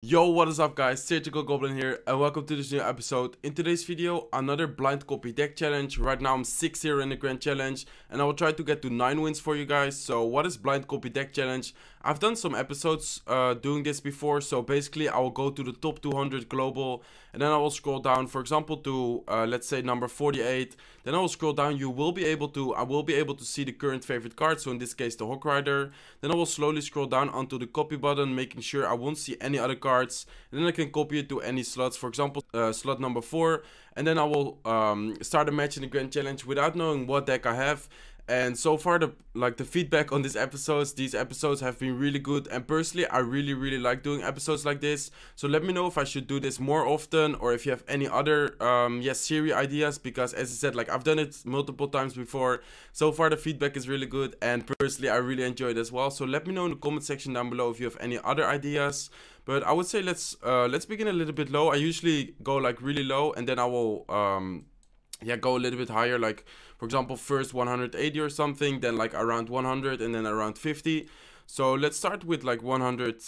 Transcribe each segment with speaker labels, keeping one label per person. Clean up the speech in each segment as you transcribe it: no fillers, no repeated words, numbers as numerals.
Speaker 1: Yo, what is up guys, SurgicalGoblin here and welcome to this new episode. In today's video, another blind copy deck challenge. Right now I'm 6-0 in the grand challenge and I will try to get to 9 wins for you guys. So what is blind copy deck challenge? I've done some episodes doing this before. So basically I will go to the top 200 global and then I will scroll down, for example, to let's say number 48. Then I will scroll down. I will be able to see the current favorite card, so in this case the Hawk Rider. Then I will slowly scroll down onto the copy button, making sure I won't see any other cards, and then I can copy it to any slots, for example slot number 4, and then I will start a match in the grand challenge without knowing what deck I have. And so far the feedback on these episodes have been really good, and personally I really like doing episodes like this. So let me know if I should do this more often, or if you have any other series ideas, because as I said, like, I've done it multiple times before. So far the feedback is really good, and personally I really enjoy it as well. So let me know in the comment section down below if you have any other ideas. But I would say let's begin a little bit low. I usually go like really low, and then I will go a little bit higher, like for example first 180 or something, then like around 100, and then around 50. So let's start with like 100.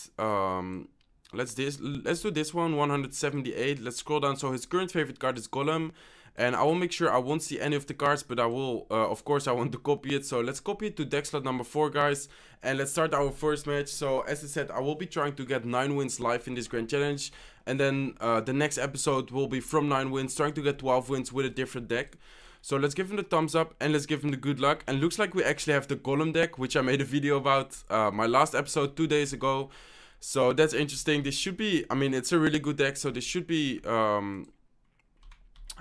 Speaker 1: Let's do this one, 178. Let's scroll down. So his current favorite card is Golem, and I will make sure I won't see any of the cards, but I will of course I want to copy it. So let's copy it to deck slot number 4, guys, and let's start our first match. So as I said, I will be trying to get 9 wins live in this grand challenge, and then the next episode will be from 9 wins, trying to get 12 wins with a different deck. So let's give him the thumbs up and let's give him the good luck. And looks like we actually have the Golem deck, which I made a video about my last episode 2 days ago. So that's interesting. This should be, I mean, it's a really good deck, so this should be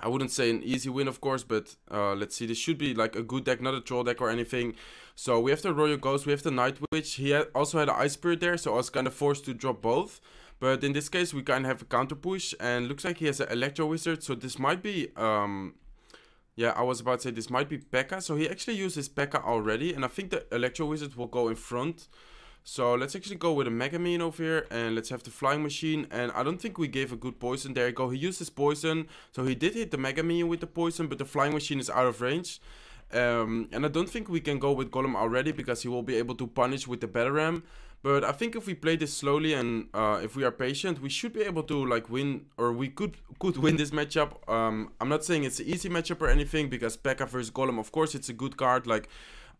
Speaker 1: I wouldn't say an easy win, of course, but let's see. This should be like a good deck, not a troll deck or anything. So we have the Royal Ghost, we have the Night Witch. He also had an Ice Spirit there, so I was kind of forced to drop both. But in this case, we kind of have a counter push, and looks like he has an Electro Wizard. So this might be, yeah, I was about to say this might be P.E.K.K.A. So he actually used his P.E.K.K.A. already, and I think the Electro Wizard will go in front. So let's actually go with a Mega Minion over here, and let's have the Flying Machine. And I don't think we gave a good poison. There you go. He used his poison, so he did hit the Mega Minion with the poison, but the Flying Machine is out of range. And I don't think we can go with Golem already, because he will be able to punish with the Batarang. But I think if we play this slowly and if we are patient, we should be able to like win, or we could win this matchup. I'm not saying it's an easy matchup or anything, because P.E.K.K.A. versus Golem, of course it's a good card. Like,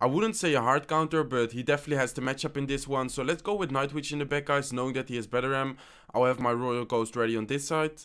Speaker 1: I wouldn't say a hard counter, but he definitely has the matchup in this one. So let's go with Night Witch in the back, guys, knowing that he has Batarang. I'll have my Royal Ghost ready on this side.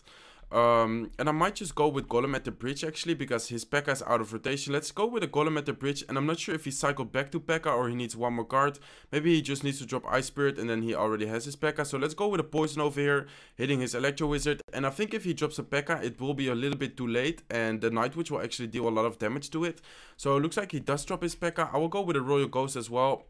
Speaker 1: And I might just go with Golem at the bridge, actually, because his P.E.K.K.A. is out of rotation. Let's go with a Golem at the bridge, and I'm not sure if he cycled back to P.E.K.K.A. or he needs one more card. Maybe he just needs to drop Ice Spirit, and then he already has his P.E.K.K.A. So let's go with a poison over here, hitting his Electro Wizard. And I think if he drops a P.E.K.K.A., it will be a little bit too late, and the Night Witch will actually deal a lot of damage to it. So it looks like he does drop his P.E.K.K.A. I will go with a Royal Ghost as well.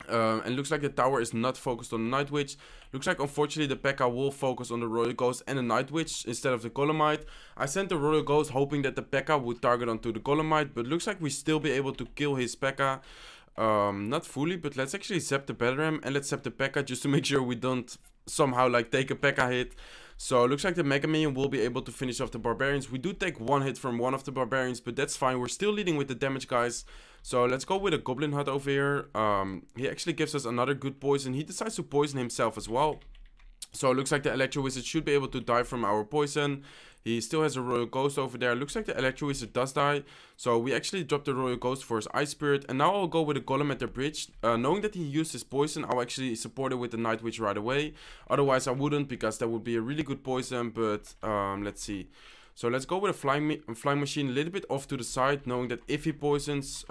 Speaker 1: And looks like the tower is not focused on the Night Witch. Looks like unfortunately the P.E.K.K.A. will focus on the Royal Ghost and the Night Witch instead of the Golemite. I sent the Royal Ghost hoping that the P.E.K.K.A. would target onto the Golemite, but looks like we still be able to kill his P.E.K.K.A. Not fully, but let's actually zap the Batarang and let's zap the P.E.K.K.A. just to make sure we don't somehow like take a P.E.K.K.A. hit. So it looks like the Mega Minion will be able to finish off the Barbarians. We do take one hit from one of the Barbarians, but that's fine. We're still leading with the damage, guys. So let's go with a Goblin Hut over here. He actually gives us another good poison. He decides to poison himself as well. So it looks like the Electro Wizard should be able to die from our poison. He still has a Royal Ghost over there. Looks like the Electro Wizard does die. So we actually dropped the Royal Ghost for his Ice Spirit. And now I'll go with a Golem at the bridge. Knowing that he used his poison, I'll actually support it with the Night Witch right away. Otherwise I wouldn't, because that would be a really good poison. But let's see. So let's go with a flying machine a little bit off to the side, knowing that if he poisons,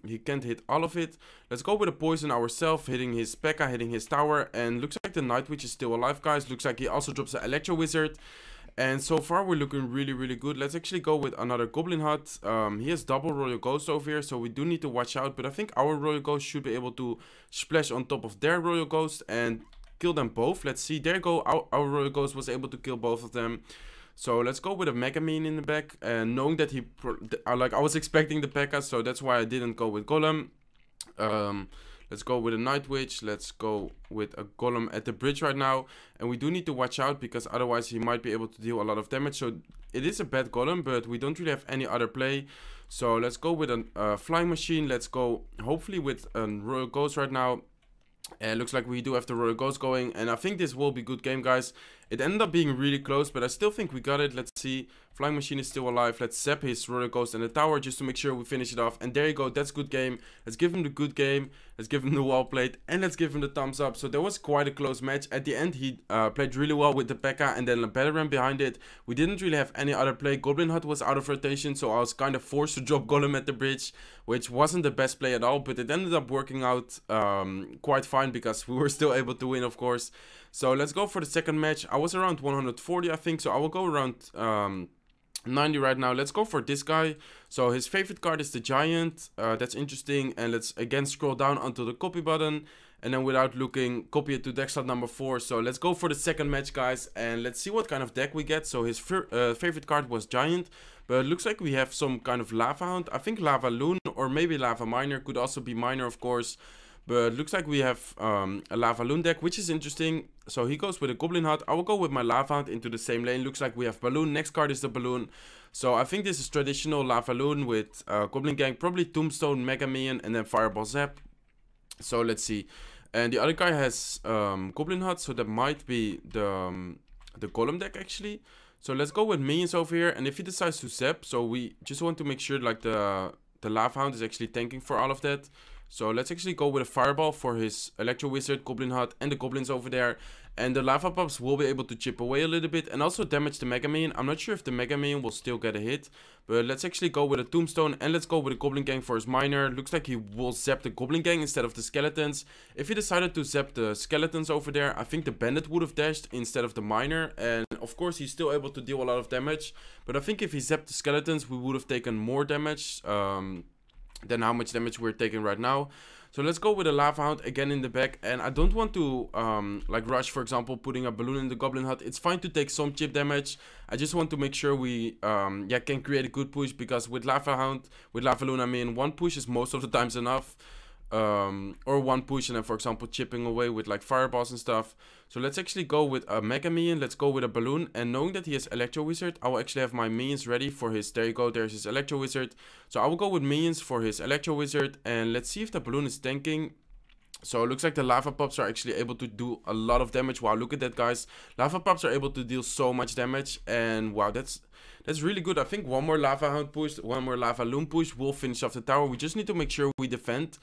Speaker 1: he can't hit all of it. Let's go with a poison ourselves, hitting his P.E.K.K.A., hitting his tower. And looks like the Night Witch is still alive, guys. Looks like he also drops the Electro Wizard. And so far we're looking really good. Let's actually go with another Goblin Hut. He has double Royal Ghost over here, so we do need to watch out. But I think our Royal Ghost should be able to splash on top of their Royal Ghost and kill them both. Let's see, there you go. Our Royal Ghost was able to kill both of them. So let's go with a Mega Minion in the back, and knowing that I was expecting the P.E.K.K.A., so that's why I didn't go with Golem. Let's go with a Night Witch. Let's go with a Golem at the bridge right now, and we do need to watch out, because otherwise he might be able to deal a lot of damage. So it is a bad Golem, but we don't really have any other play. So let's go with a Flying Machine. Let's go hopefully with a Royal Ghost right now. Looks like we do have the Royal Ghost going, and I think this will be good game, guys. It ended up being really close, but I still think we got it. Let's see. Flying Machine is still alive. Let's zap his Royal Ghost in the tower just to make sure we finish it off. And there you go. That's good game. Let's give him the good game. Let's give him the wall plate, and let's give him the thumbs up. So that was quite a close match. At the end, he played really well with the P.E.K.K.A. and then a Battering behind it. We didn't really have any other play. Goblin Hut was out of rotation, so I was kind of forced to drop Golem at the bridge, which wasn't the best play at all, but it ended up working out quite fine because we were still able to win, of course. So let's go for the second match. I was around 140, I think, so I will go around 90 right now. Let's go for this guy. So his favorite card is the Giant. That's interesting. And let's again scroll down onto the copy button, and then without looking, copy it to deck slot number 4. So let's go for the second match, guys, and let's see what kind of deck we get. So his favorite card was Giant, but it looks like we have some kind of Lava Hound. I think Lava Loon or maybe Lava Miner, could also be Miner, of course. But looks like we have a Lava Loon deck, which is interesting. So he goes with a Goblin Hut. I will go with my Lava Hound into the same lane. Looks like we have Balloon. Next card is the Balloon. So I think this is traditional Lava Loon with Goblin Gang. Probably Tombstone, Mega Minion, and then Fireball Zap. So let's see. And the other guy has Goblin Hut. So that might be the Golem deck, actually. So let's go with Minions over here. And if he decides to Zap, so we just want to make sure like the Lava Hound is actually tanking for all of that. So let's actually go with a Fireball for his Electro Wizard, Goblin Hut, and the Goblins over there. And the Lava Pups will be able to chip away a little bit and also damage the Mega Minion. I'm not sure if the Mega Minion will still get a hit, but let's actually go with a Tombstone and let's go with a Goblin Gang for his Miner. Looks like he will zap the Goblin Gang instead of the Skeletons. If he decided to zap the Skeletons over there, I think the Bandit would have dashed instead of the Miner. And of course, he's still able to deal a lot of damage. But I think if he zapped the Skeletons, we would have taken more damage than how much damage we're taking right now. So let's go with a Lava Hound again in the back. And I don't want to like rush, for example, putting a Balloon in the Goblin Hut. It's fine to take some chip damage. I just want to make sure we yeah, can create a good push, because with Lava Hound, with Lava Loon, I mean, one push is most of the times enough. Or one push and then, for example, chipping away with like fireballs and stuff. So let's actually go with a Mega Minion. Let's go with a Balloon, and knowing that he has Electro Wizard, I will actually have my minions ready for his, there you go, there's his Electro Wizard. So I will go with minions for his Electro Wizard, and let's see if the Balloon is tanking. So it looks like the Lava Pups are actually able to do a lot of damage. Wow, look at that, guys. Lava Pups are able to deal so much damage, and wow, that's really good. I think one more Lava Hound push, one more Lava Loon push will finish off the tower. We just need to make sure we defend.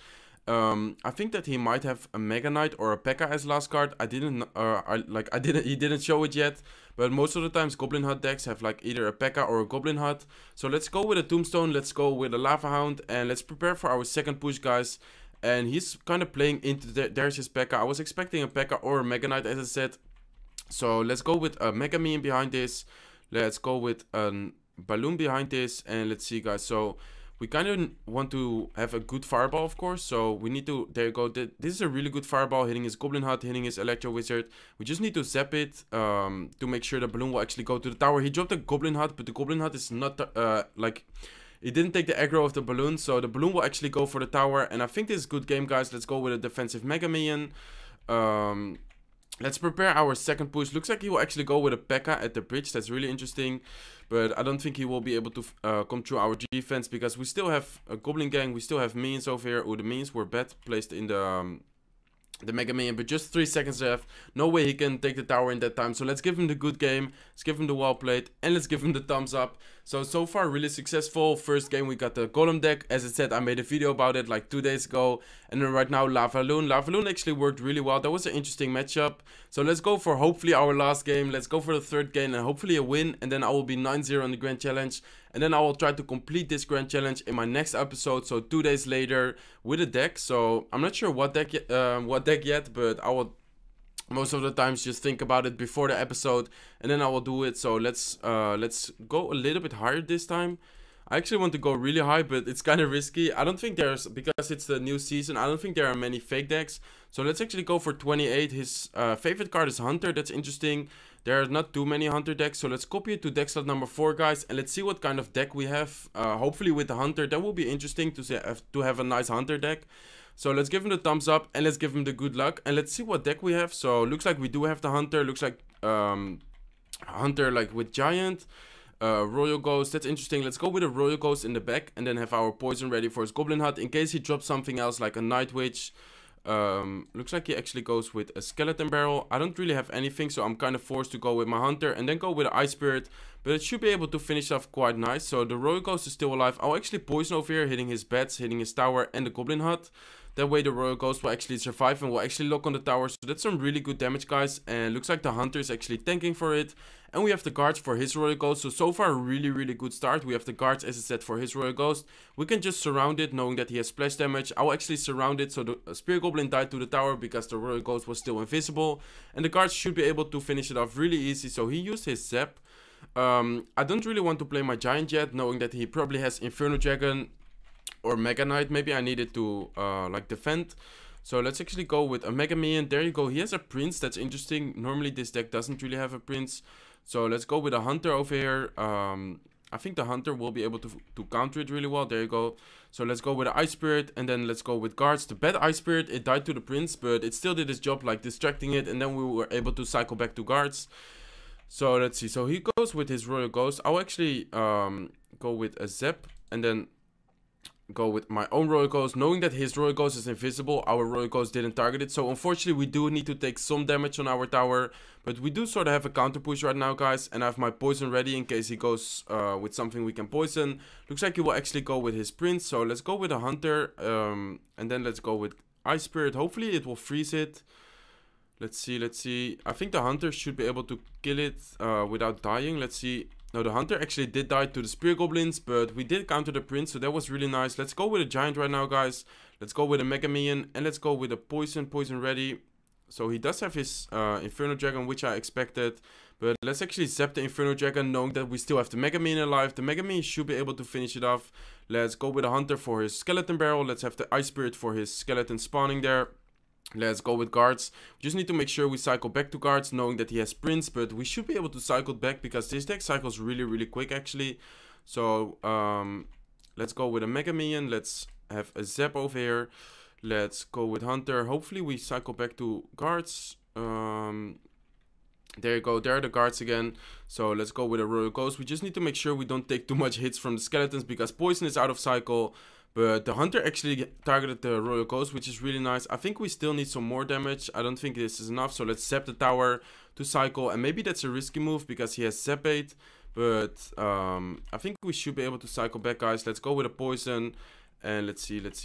Speaker 1: I think that he might have a Mega Knight or a P.E.K.K.A. as last card. I didn't, he didn't show it yet. But most of the times Goblin Hut decks have like either a P.E.K.K.A. or a Goblin Hut. So let's go with a Tombstone, let's go with a Lava Hound, and let's prepare for our second push, guys. And he's kind of playing into there's his P.E.K.K.A. I was expecting a P.E.K.K.A. or a Mega Knight, as I said. So let's go with a Mega Minion behind this. Let's go with a Balloon behind this, and let's see, guys. So we kind of want to have a good Fireball, of course, so we need to, there you go, this is a really good Fireball, hitting his Goblin Hut, hitting his Electro Wizard. We just need to zap it to make sure the Balloon will actually go to the tower. He dropped the Goblin Hut, but the Goblin Hut is not, like, it didn't take the aggro of the Balloon, so the Balloon will actually go for the tower, and I think this is a good game, guys. Let's go with a defensive Mega Minion. Let's prepare our second push. Looks like he will actually go with a P.E.K.K.A. at the bridge. That's really interesting. But I don't think he will be able to come through our defense, because we still have a Goblin Gang. We still have minions over here. Oh, the minions were bad placed in the Mega Minion, but just 3 seconds left. No way he can take the tower in that time. So let's give him the good game. Let's give him the wall plate, and let's give him the thumbs up. So far really successful. First game we got the Golem deck. As I said, I made a video about it like 2 days ago. And then right now Lava Loon. Lava Loon actually worked really well. That was an interesting matchup. So let's go for hopefully our last game. Let's go for the third game and hopefully a win. And then I will be 9-0 in the Grand Challenge. And then I will try to complete this Grand Challenge in my next episode. So 2 days later with a deck. So I'm not sure what deck yet, but I will most of the times just think about it before the episode, and then I will do it. So let's go a little bit higher this time. I actually want to go really high, but it's kind of risky. I don't think there's, because it's the new season, I don't think there are many fake decks. So let's actually go for 28. His favorite card is Hunter. That's interesting. There are not too many Hunter decks, so let's copy it to deck slot number 4, guys, and let's see what kind of deck we have. Hopefully with the Hunter, that will be interesting to have a nice Hunter deck. So let's give him the thumbs up, and let's give him the good luck, and let's see what deck we have. So looks like we do have the Hunter. Looks like Hunter like with Giant, Royal Ghost. That's interesting. Let's go with a Royal Ghost in the back, and then have our poison ready for his Goblin Hut in case he drops something else like a Night Witch. Looks like he actually goes with a skeleton barrel. I don't really have anything, so I'm kind of forced to go with my hunter and then go with an ice spirit, but it should be able to finish off quite nice. So the royal ghost is still alive. I'll actually poison over here, hitting his beds, hitting his tower and the goblin hut. That way the royal ghost will actually survive and will actually lock on the tower. So that's some really good damage, guys. And looks like the hunter is actually tanking for it. And we have the guards for his royal ghost. So far a really good start. We have the guards, as I said, for his royal ghost. We can just surround it, knowing that he has splash damage. I'll actually surround it so the spear goblin died to the tower because the royal ghost was still invisible. And the guards should be able to finish it off really easy. So he used his zap. I don't really want to play my giant yet, knowing that he probably has Inferno Dragon or Mega Knight. Maybe I needed to like defend. So let's actually go with a Mega Minion. There you go. He has a prince. That's interesting. Normally this deck doesn't really have a prince. So let's go with a hunter over here. I think the hunter will be able to counter it really well. There you go. So let's go with an ice spirit and then let's go with guards. The bad ice spirit, it died to the prince, but it still did its job, like distracting it, and then we were able to cycle back to guards. So let's see. So he goes with his royal ghost. I'll actually go with a zap and then go with my own royal ghost, knowing that his royal ghost is invisible. Our royal ghost didn't target it, so unfortunately we do need to take some damage on our tower, but we do sort of have a counter push right now, guys, and I have my poison ready in case he goes with something we can poison. Looks like he will actually go with his prince, so let's go with a hunter, and then let's go with ice spirit. Hopefully it will freeze it. Let's see. I think the hunter should be able to kill it without dying. Let's see. No, the hunter actually did die to the spear goblins, but we did counter the prince, so that was really nice. Let's go with a giant right now, guys. Let's go with a mega minion, and let's go with a poison ready. So he does have his Inferno Dragon, which I expected, but let's actually zap the Inferno Dragon, knowing that we still have the mega minion alive. The mega minion should be able to finish it off. Let's go with a hunter for his skeleton barrel. Let's have the ice spirit for his skeleton spawning there. Let's go with guards. We just need to make sure we cycle back to guards, knowing that he has prince, but we should be able to cycle back because this deck cycles really quick actually. So let's go with a mega minion. Let's have a zap over here. Let's go with hunter. Hopefully we cycle back to guards. There you go, there are the guards again. So let's go with a royal ghost. We just need to make sure we don't take too much hits from the skeletons because poison is out of cycle. But the hunter actually targeted the royal ghost, which is really nice. I think we still need some more damage. I don't think this is enough. So let's zap the tower to cycle. And maybe that's a risky move because he has zap bait. But I think we should be able to cycle back, guys. Let's go with a poison. And let's see. Let's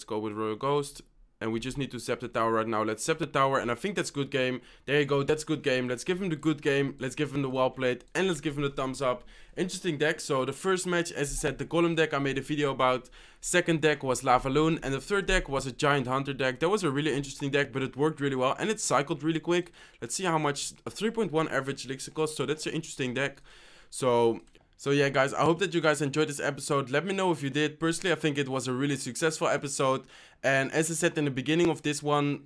Speaker 1: go with royal ghost. And we just need to zap the tower right now. Let's zap the tower, and I think that's good game. There you go, that's good game. Let's give him the good game. Let's give him the well played, and let's give him the thumbs up. Interesting deck. So the first match, as I said, the Golem deck I made a video about. Second deck was Lava Loon, and the third deck was a Giant Hunter deck. That was a really interesting deck, but it worked really well, and it cycled really quick. Let's see how much a 3.1 average elixir cost. So that's an interesting deck. So yeah, guys, I hope that you guys enjoyed this episode. Let me know if you did. Personally, I think it was a really successful episode. And as I said in the beginning of this one,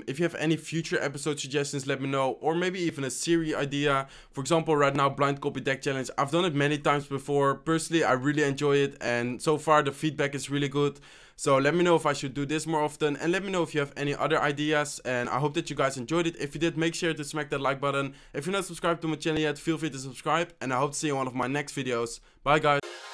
Speaker 1: if you have any future episode suggestions, let me know. Or maybe even a series idea. For example, right now, Blind Copy Deck Challenge. I've done it many times before. Personally, I really enjoy it. And so far, the feedback is really good. So let me know if I should do this more often. And let me know if you have any other ideas. And I hope that you guys enjoyed it. If you did, make sure to smack that like button. If you're not subscribed to my channel yet, feel free to subscribe. And I hope to see you in one of my next videos. Bye, guys.